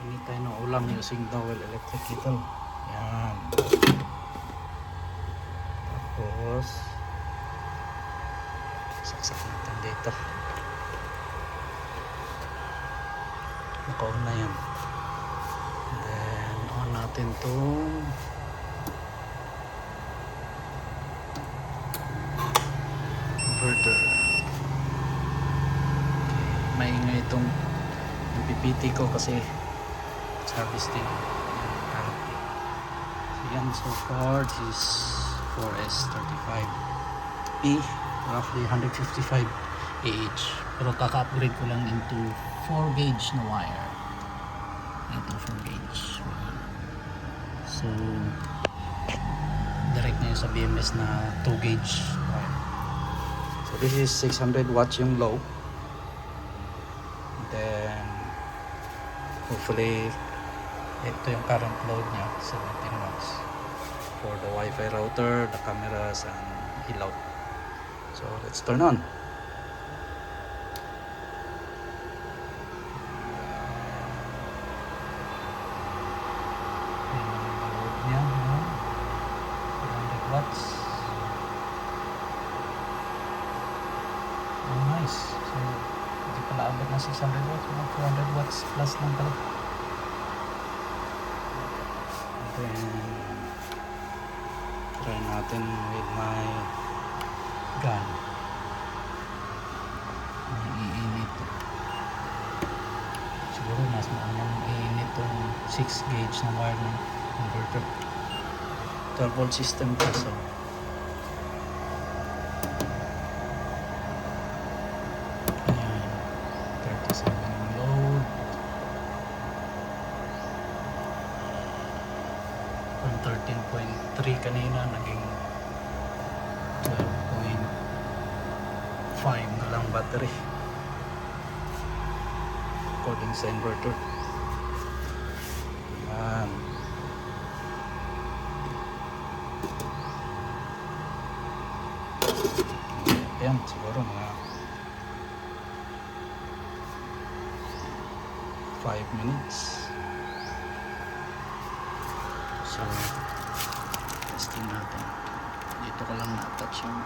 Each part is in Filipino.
Ini tayo ng ulam using dowel electric kettle. Yan. Tapos saksak natin dito. Naka-on na yan. Then on natin itong inverter. Maingay itong PPT ko kasi service din. So yan, so far this is 4S35P, roughly 155 AH, pero kaka-upgrade ko lang into 4 gauge na wire. Ito 4 gauge. So direct na yun sa BMS na 2 gauge wire. So this is 600 watts yung low, then hopefully ito yung current load niya, 17 watts for the Wi-Fi router, the cameras, and ilaw. So let's turn on. Load niya, 400 watts. Oh, nice. So hindi pala abot na 600 watts, 400 watts plus lang pala. Then try natin with my gun. Iinit. Siguro mas maunang iinit itong 6 gauge na wire ng inverter. 12 volt system pa, so ayan, 37 load from 13.3 kanina naging 12.5 na lang battery according sa inverter. Ayan, siguro mga 5 minutes. So testing natin. Dito ko lang na-attach yung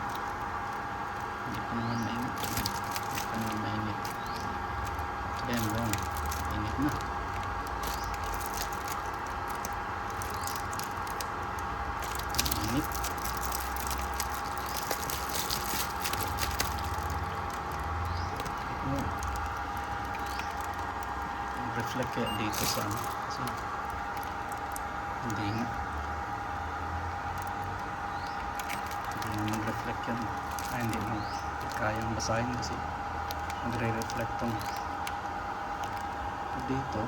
hindi pa naman mainit. Then wrong, init na. Init. Reflect kaya dito sa ano kasi hindi nga naman reflect yan. Hindi mo kayang basahin kasi nagre-reflect tong dito.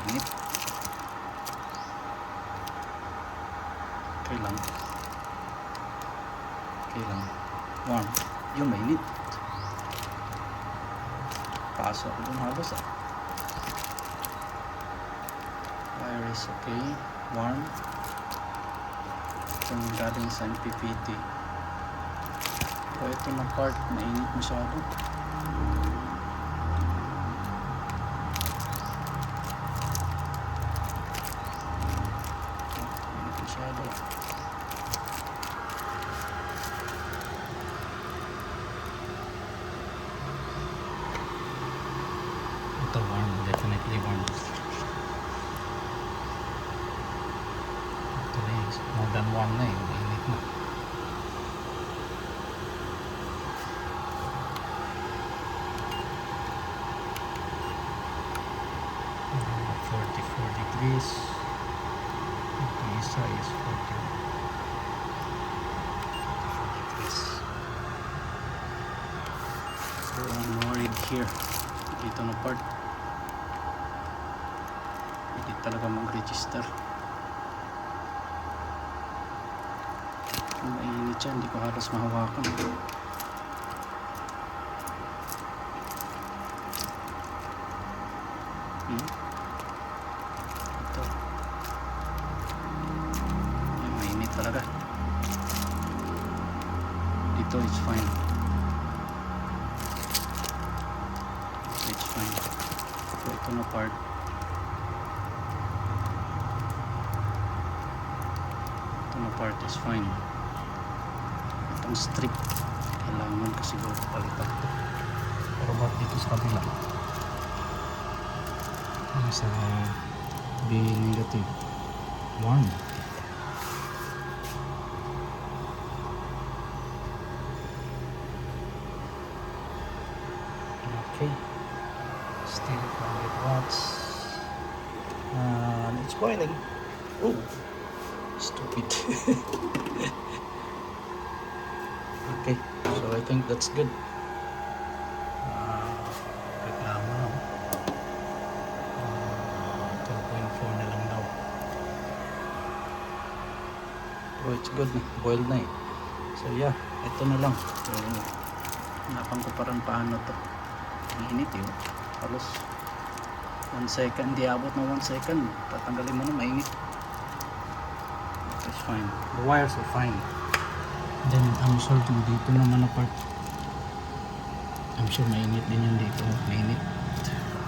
Init. Okay lang. Warm. Yung mainit. Pasok ko dun halos wire is okay. Warm. Itong galing sa PPT. Pero ito na part mainit masyado. Mainit masyado. Ito warm, definitely warm. Ito na yun, more than warm na yun, mainit na. Mga 44 degrees. Ito isa is 44 degrees. So I'm worried here. Dito na part hindi talaga mag-register. Kung mainit siya hindi ko halos mahawakan. Ito ay, mainit talaga. Dito it's fine. fine. So ito na part. Ito na part is fine. Itong strip kailangan ko siguro palitan to. Pero bakit dito sa kabila? Yung sa B negative 1. Okay, still 100 watts and it's boiling. Oh, stupid. Okay, so I think that's good. Reklamo no? 2.4 na lang daw. Pero it's good na, boiled na eh. So yeah, ito na lang. So, hanapan ko parang paano to. Ang init yun. Halos 1 second, di abot na 1 second. Tatanggalin mo na, mainit. It's fine. The wires are fine. Then I'm sure dito naman na part. I'm sure mainit din yung dito. Mainit.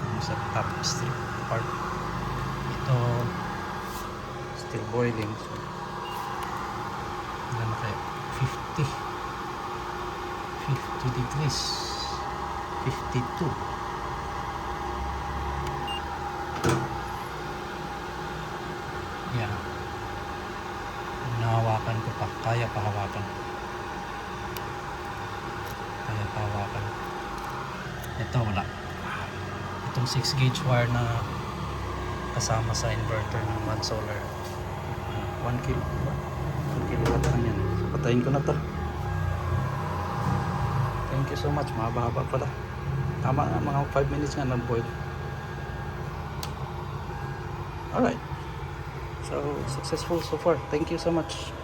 Yung sa top strip part. Ito still boiling. So, ano kaya? 50 degrees. 52. Yeah. Nahawakan ko pa. Kaya pa hawakan. Ito wala. Itong 6 gauge wire na kasama sa inverter ng Mad Solar. 1 kilowatt lang yan. So, patayin ko na to. Thank you so much. Mahaba-haba pala. Tama nga, mga 5 minutes nga nag-boil. Alright. So, successful so far. Thank you so much.